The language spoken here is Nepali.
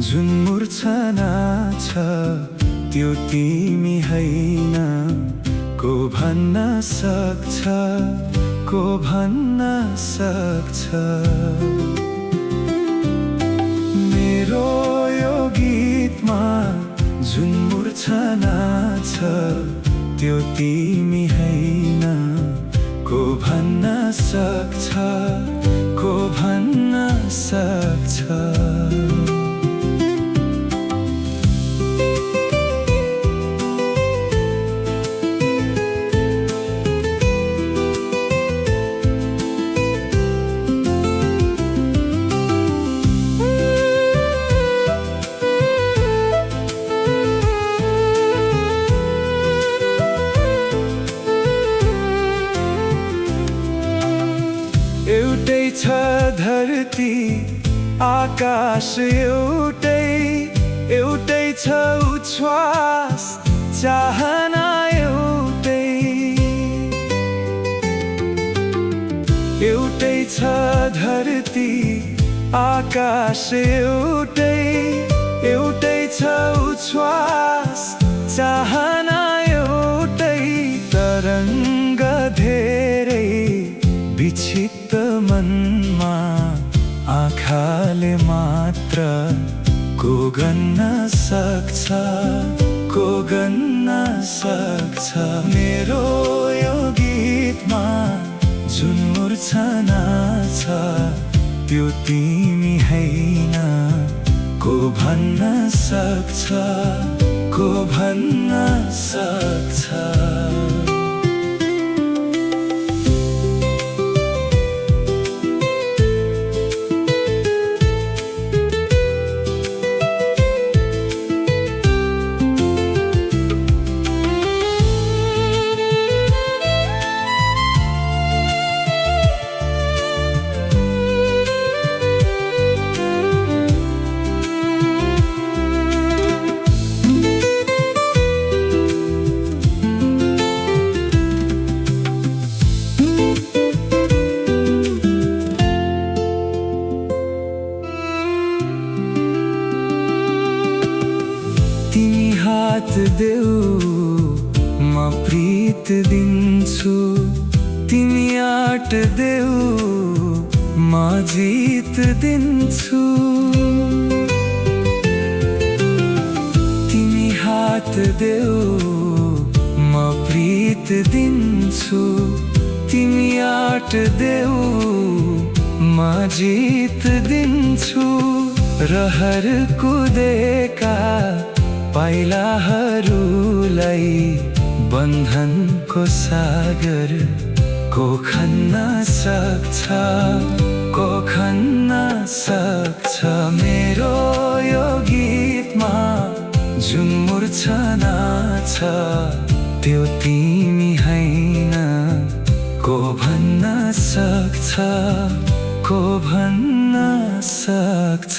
जुन मूर्छना छ त्यो तिमी हैन। को भन्न सक्छ, को भन्न सक्छ। मेरो यो गीतमा जुन मूर्छना छ त्यो तिमी हैन। को भन्न सक्छ, को भन्न सक्छ। एउटै छ धरती आकाश, एउटै एउटै छ उच्छ्वास चाहना, एउटै एउटै छ धरती आकाश, एउटै एउटै छ उच्छ्वास चाहना, एउटै तरङ्ग धेरै विक्षिप्त मनमा आँखाले मात्र को गन्न सक्छ, को गन्न सक्छ। मेरो यो गीतमा जुन मूर्छना छ त्यो तिमी हैन। को भन्न सक्छ, को भन्न सक्छ। तिमी हात देऊ म प्रीत दिन्छु। तिमी आँट देऊ म जित दिन्छु। तिमी हात देऊ म प्रीत दिन्छु। तिमी आँट देऊ म जित दिन्छु। रहर कुदेका पाइलाहरूलाई बन्धनको सागर को खन्न सक्छ, को खन्न सक्छ। मेरो यो गीतमा जुन मूर्छना छ त्यो तिमी हैन। को भन्न सक्छ, को भन्न सक्छ।